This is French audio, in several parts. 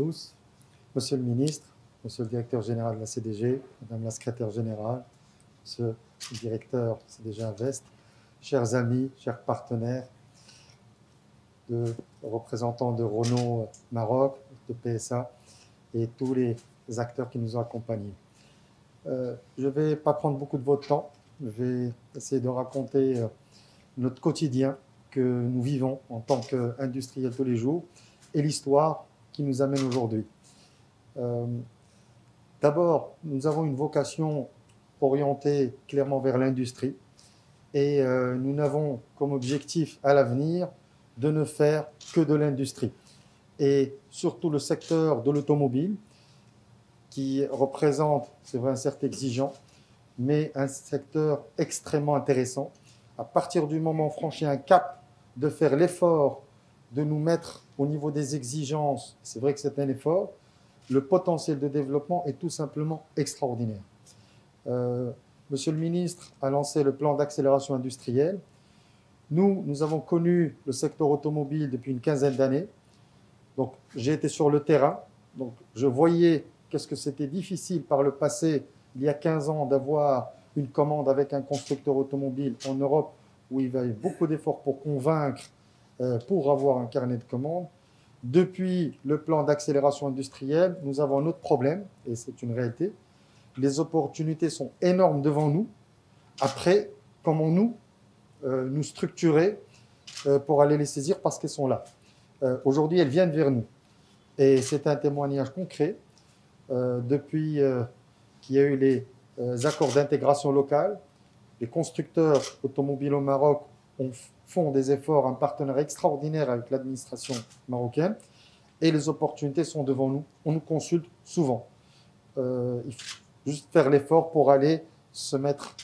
tous. Monsieur le ministre, monsieur le directeur général de la CDG, madame la secrétaire générale, monsieur le directeur CDG Invest, chers amis, chers partenaires, représentants de Renault Maroc, de PSA et tous les acteurs qui nous ont accompagnés. Je ne vais pas prendre beaucoup de votre temps. Je vais essayer de raconter notre quotidien que nous vivons en tant qu'industriels tous les jours et l'histoire qui nous amène aujourd'hui. D'abord, nous avons une vocation orientée clairement vers l'industrie et nous n'avons comme objectif à l'avenir de ne faire que de l'industrie. Et surtout le secteur de l'automobile qui représente, c'est vrai, un cercle exigeant, mais un secteur extrêmement intéressant. À partir du moment où on franchit un cap de faire l'effort de nous mettre au niveau des exigences, c'est vrai que c'est un effort, le potentiel de développement est tout simplement extraordinaire. Monsieur le ministre a lancé le plan d'accélération industrielle. Nous avons connu le secteur automobile depuis une quinzaine d'années. Donc, j'ai été sur le terrain. Donc, je voyais qu'est-ce que c'était difficile par le passé, il y a 15 ans, d'avoir une commande avec un constructeur automobile en Europe où il y avait beaucoup d'efforts pour convaincre, pour avoir un carnet de commandes. Depuis le plan d'accélération industrielle, nous avons un autre problème, et c'est une réalité. Les opportunités sont énormes devant nous. Après, comment nous structurer pour aller les saisir parce qu'elles sont là. Aujourd'hui, elles viennent vers nous. Et c'est un témoignage concret. Depuis qu'il y a eu les accords d'intégration locale, les constructeurs automobiles au Maroc font des efforts, un partenaire extraordinaire avec l'administration marocaine, et les opportunités sont devant nous. On nous consulte souvent. Il faut juste faire l'effort pour aller se mettre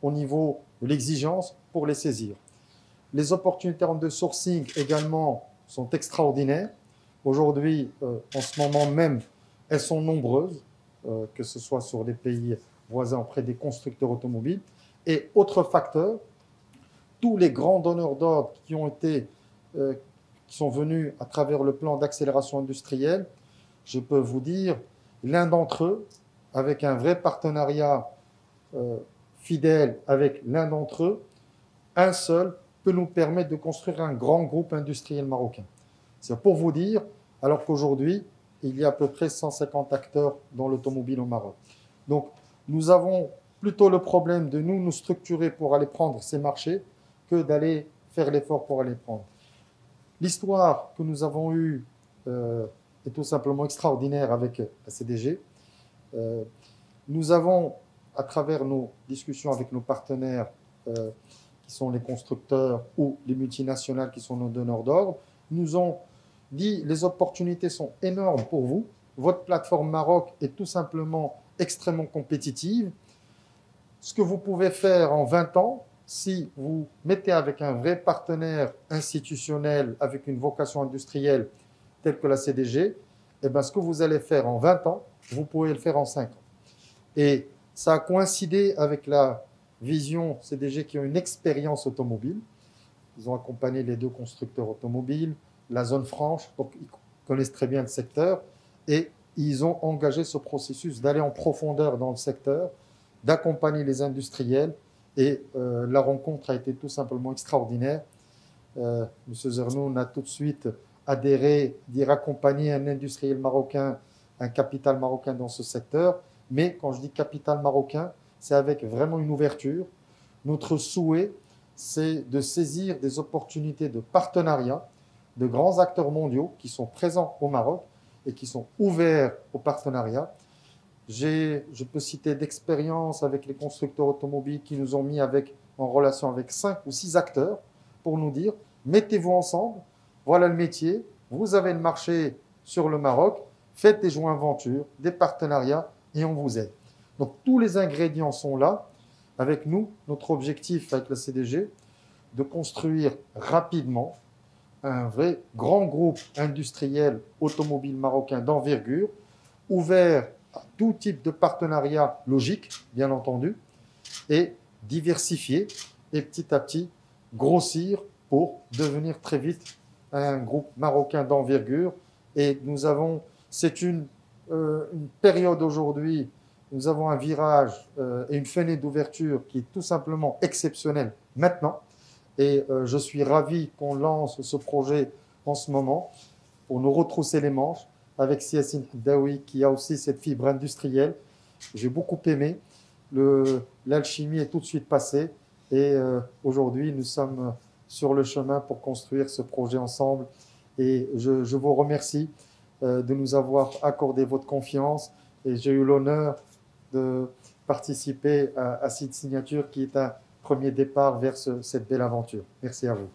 au niveau de l'exigence pour les saisir. Les opportunités en de sourcing également sont extraordinaires. Aujourd'hui, en ce moment même, elles sont nombreuses, que ce soit sur des pays voisins auprès des constructeurs automobiles. Et autre facteur, tous les grands donneurs d'ordre qui sont venus à travers le plan d'accélération industrielle, je peux vous dire, l'un d'entre eux, avec un vrai partenariat fidèle avec l'un d'entre eux, un seul peut nous permettre de construire un grand groupe industriel marocain. C'est pour vous dire, alors qu'aujourd'hui, il y a à peu près 150 acteurs dans l'automobile au Maroc. Donc, nous avons plutôt le problème de nous structurer pour aller prendre ces marchés que d'aller faire l'effort pour aller prendre. L'histoire que nous avons eue est tout simplement extraordinaire avec la CDG. Nous avons, à travers nos discussions avec nos partenaires, qui sont les constructeurs ou les multinationales qui sont nos donneurs d'ordre, nous ont dit les opportunités sont énormes pour vous. Votre plateforme Maroc est tout simplement extrêmement compétitive. Ce que vous pouvez faire en 20 ans, si vous mettez avec un vrai partenaire institutionnel, avec une vocation industrielle telle que la CDG, eh bien, ce que vous allez faire en 20 ans, vous pouvez le faire en 5 ans. Et ça a coïncidé avec la vision CDG qui ont une expérience automobile. Ils ont accompagné les deux constructeurs automobiles, la zone franche, donc ils connaissent très bien le secteur et ils ont engagé ce processus d'aller en profondeur dans le secteur, d'accompagner les industriels et la rencontre a été tout simplement extraordinaire. Monsieur Zernoun a tout de suite adhéré, dire accompagner un industriel marocain, un capital marocain dans ce secteur. Mais quand je dis capital marocain, c'est avec vraiment une ouverture. Notre souhait, c'est de saisir des opportunités de partenariat de grands acteurs mondiaux qui sont présents au Maroc et qui sont ouverts au partenariat. Je peux citer d'expériences avec les constructeurs automobiles qui nous ont mis en relation avec 5 ou 6 acteurs pour nous dire mettez-vous ensemble, voilà le métier, vous avez le marché sur le Maroc, faites des joint ventures, des partenariats et on vous aide. Donc tous les ingrédients sont là. Avec nous, notre objectif avec la CDG, de construire rapidement un vrai grand groupe industriel automobile marocain d'envergure, ouvert à tout type de partenariat logique, bien entendu, et diversifié et petit à petit grossir pour devenir très vite un groupe marocain d'envergure. Et nous avons C'est une période aujourd'hui, nous avons un virage et une fenêtre d'ouverture qui est tout simplement exceptionnelle maintenant. Et je suis ravi qu'on lance ce projet en ce moment pour nous retrousser les manches avec Siassine Daoui qui a aussi cette fibre industrielle. J'ai beaucoup aimé. L'alchimie est tout de suite passée et aujourd'hui nous sommes sur le chemin pour construire ce projet ensemble. Et je vous remercie de nous avoir accordé votre confiance et j'ai eu l'honneur de participer à cette signature qui est un premier départ vers cette belle aventure. Merci à vous.